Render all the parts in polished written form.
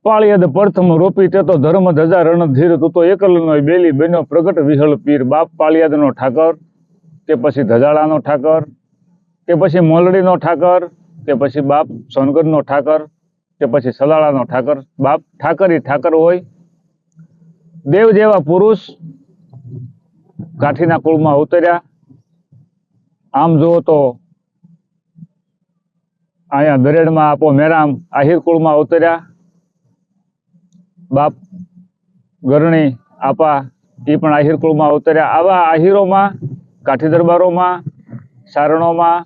પાળિયાદ પ્રથમ રોપી તે તો ધર્મ ધજા રણધીર તું તો એકલનો બેલી બન્યો પ્રગટ વિહળ પીર બાપ પાળિયાદનો ઠાકર કે પછી ધજાળાનો ઠાકર કે પછી મોલડીનો ઠાકર કે પછી બાપ સોનગઢનો ઠાકર કે પછી સલાળાનો ઠાકર બાપ ઠાકર ઠાકર હોય દેવ જેવા પુરુષ કાઠીના કુળમાં ઉતર્યા આમ જુઓ તો અહીંયા દરેડમાં આપો મેરામ આહિર કુળમાં ઉતર્યા બાપ ગરણી આપા એ પણ આહિર કુળમાં ઉતર્યા આવા આહિરોમાં કાઠી દરબારોમાં સારણોમાં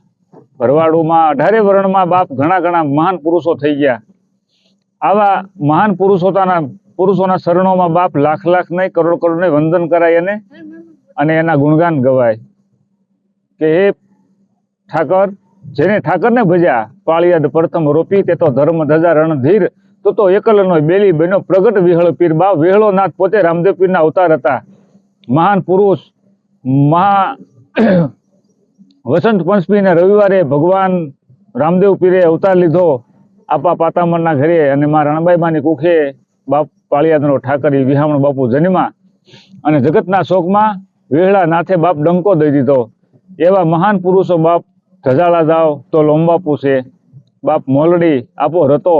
ભરવાડોમાં 18 વર્ણમાં બાપ ઘણા ઘણા મહાન પુરુષો થઈ ગયા આવા મહાન પુરુષોના શરણોમાં બાપ લાખ લાખ નહીં કરોડ કરોડ નહીં વંદન કરાય અને એના ગુણગાન ગવાય કે હે ઠાકર જેને ઠાકરને ભજ્યા પાળિયાદ પ્રથમ રોપી તે તો ધર્મ ધજા રણધીર તો એકલનો બેલી બન્યો પ્રગટ વિહળ પીર બાપ વિહળો નાથ પોતે રામદેવ પીરના અવતાર હતા મહાન પુરુષ વસંત પંચમીને રવિવારે ભગવાન રામદેવ પીરે અવતાર લીધો આપા પાતામણના ઘરે અને માં રણબાઈમાની કુખે બાપ પાળિયાદનો ઠાકર વિહામણ બાપુ જન્મા અને જગતના શોકમાં વેહળા નાથે બાપ ડંકો દઈ દીધો એવા મહાન પુરુષો બાપ ધજાળા જાઓ તો લોમબાપુ છે બાપ મોલડી આપો રતો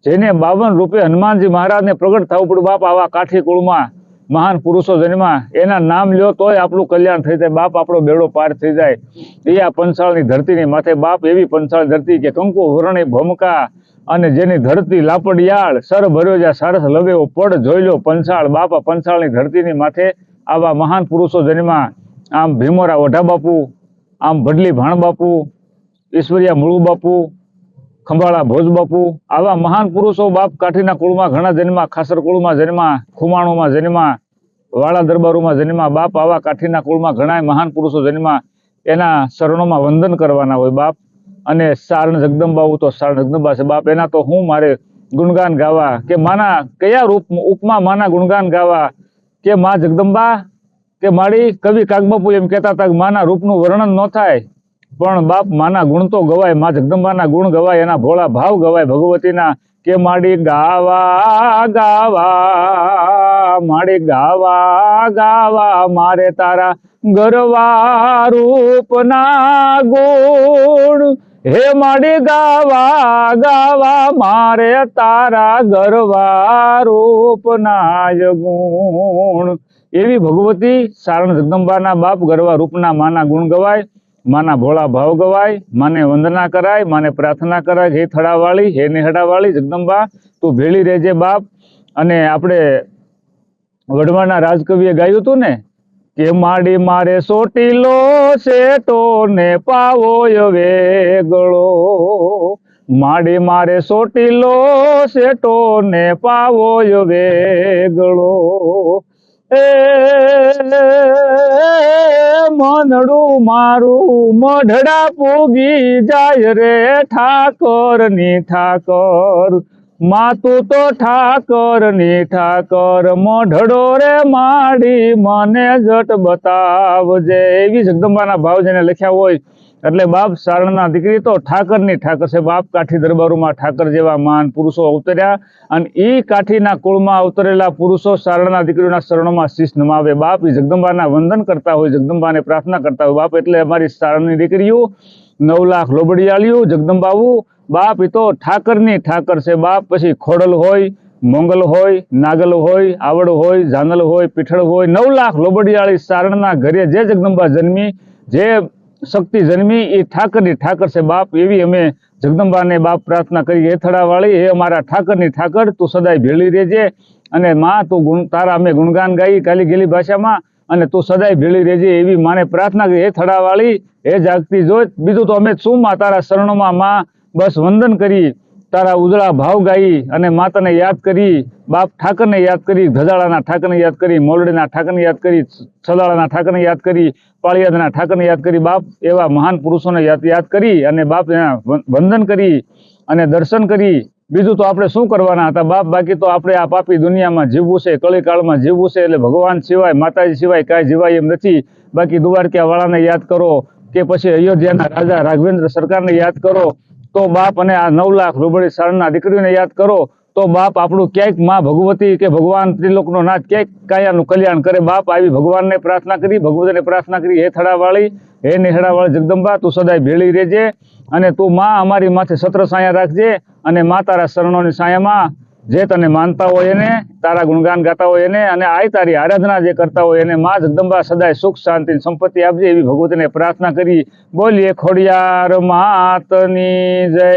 જેને 52 રૂપે હનુમાનજી મહારાજને પ્રગટ થવું પડ્યું બાપ આવા કાઠી કુળમાં મહાન પુરુષો જન્મા એના નામ લ્યો તોય આપણું કલ્યાણ થઈ જાય બાપ આપણો બેડો પાર થઈ જાય એ આ પંચાળની ધરતીની માથે બાપ એવી પંચાળ ધરતી કે કંકુ વરણી ભમકા અને જેની ધરતી લાપડિયાળ સર ભર્યો જ્યાં સરસ લવેવો પડ જોઈ લો પંચાળ બાપ આ પંચાળની ધરતીની માથે આવા મહાન પુરુષો જન્મા આમ ભીમોરા વઢા બાપુ આમ ભડલી ભાણ બાપુ ઈશ્વરિયા મુળુ બાપુ ખંભાળા ભોજ બાપુ આવા મહાન પુરુષો બાપ કાઠીના કુળમાં ઘણા જન્મા ખાસર કુળમાં જન્મા ખુમાણોમાં જન્મા વાળા દરબારોમાં જન્મા બાપ આવા કાઠીના કુળમાં ઘણા મહાન પુરુષો જન્મા એના શરણોમાં વંદન કરવાના હોય બાપ અને સારણ જગદંબા તો સારણ જગદંબા છે બાપ એના તો હું મારે ગુણગાન ગાવા કે માના કયા ઉપમા માના ગુણગાન ગાવા કે માં જગદંબા કે મારી કવિ કાગબાપુ એમ કહેતા હતા કે માના રૂપનું વર્ણન ન થાય પણ બાપ માના ગુણ તો ગવાય માં જગદંબાના ગુણ ગવાય એના ભોળા ભાવ ગવાય ભગવતીના કે માડી ગાવા ગાવા માડી ગાવા ગાવા મારે તારા ગરવા રૂપના ગુણ હે માડી ગાવા ગાવા મારે તારા ગરવા રૂપના ગુણ એવી ભગવતી સારણ જગદંબાના બાપ ગરવા રૂપના માના ગુણ ગવાય માના ભોળા ભાવ ગવાય માને વંદના કરાય માને પ્રાર્થના કરાય હે થડાવાળી હે નેહડાવાળી જગદંબા તું ભેળી રહેજે બાપ અને આપણે વઢવાણના રાજકવિએ ગાયું હતું ને કે માડી મારે સોટીલો શેટો ને પાવો વેગળો માડી મારે સોટીલો શેટો ને પાવો વેગળો એ મનડું મારું મઢડા પૂગી જાય રે ઠાકર ની ઠાકર માતું તો ઠાકર ની ઠાકર મઢડો રે માડી મને જટ બતાવજે એવી જગદંબાના ભાવ જેને લખ્યા હોય એટલે બાપ સારણના દીકરી તો ઠાકરની ઠાકર છે બાપ કાઠી દરબારોમાં ઠાકર જેવા મહાન પુરુષો અવતર્યા અને એ કાઠીના કુળમાં અવતરેલા પુરુષો સારણના દીકરીઓના શરણોમાં શીશ નમાવે બાપ એ જગદંબાના વંદન કરતા હોય જગદંબાને પ્રાર્થના કરતા હોય બાપ એટલે અમારી સારણની દીકરીઓ 9 લાખ લોબડિયાળીઓ જગદંબાવું બાપ એ તો ઠાકરની ઠાકર છે બાપ પછી ખોડલ હોય મોંગલ હોય નાગલ હોય આવડ હોય જાનલ હોય પીઠળ હોય 9 લાખ લોબડિયાળી સારણના ઘરે જે જગદંબા જન્મી જે શક્તિ જન્મી એ ઠાકરની ઠાકર છે બાપ એવી અમે જગદંબાને બાપ પ્રાર્થના કરી હે થડાવાળી હે અમારા ઠાકરની ઠાકર તું સદાય ભેળી રહેજે અને માં તું તારા અમે ગુણગાન ગાઈ કાલી ગેલી ભાષામાં અને તું સદાય ભેળી રહેજે એવી માને પ્રાર્થના કરી હે થડાવાળી હે જાગતી જોત બીજું તો અમે શું માં તારા શરણોમાં માં બસ વંદન કરી તારા ઉજળા ભાવ ગાઈ અને માતાને યાદ કરી બાપ ઠાકરને યાદ કરી ધજાળાના ઠાકરને યાદ કરી મોલડીના ઠાકરને યાદ કરી સલાળાના ઠાકરને યાદ કરી પાળિયાદના ઠાકરને યાદ કરી બાપ એવા મહાન પુરુષોને યાદ કરી અને બાપ એના વંદન કરી અને દર્શન કરી બીજું તો આપણે શું કરવાના હતા બાપ બાકી તો આપણે આ પાપી દુનિયામાં જીવવું છે કળીકાળમાં જીવવું છે એટલે ભગવાન સિવાય માતાજી સિવાય કાંઈ જીવાય એમ નથી બાકી દ્વારકા વાળાને યાદ કરો કે પછી અયોધ્યાના રાજા રાઘવેન્દ્ર સરકારને યાદ કરો તો બાપ અને આ 9 લાખ રૂબડી સારણના દીકરીઓને યાદ કરો તો બાપ આપણું ક્યાંક માં ભગવતી કે ભગવાન ત્રિલોકનો નાથ ક્યાંક કાયાનું કલ્યાણ કરે બાપ। આવી ભગવાનને પ્રાર્થના કરી, ભગવતીને પ્રાર્થના કરી, હે થડાવાળી, હે નેહડાવાળી જગદંબા, તું સદાય ભેળી રહેજે અને તું માં અમારી માથે છત્ર છાયા રાખજે। અને માં તારા શરણોની છાયામાં જે તને માનતા હોય એને, તારા ગુણગાન ગાતા હોય એને, અને આય તારી આરાધના જે કરતા હોય એને માં જગદંબા સદાય સુખ શાંતિ સંપત્તિ આપજે, એવી ભગવતીને પ્રાર્થના કરી। બોલીએ ખોડિયાર માતની જય।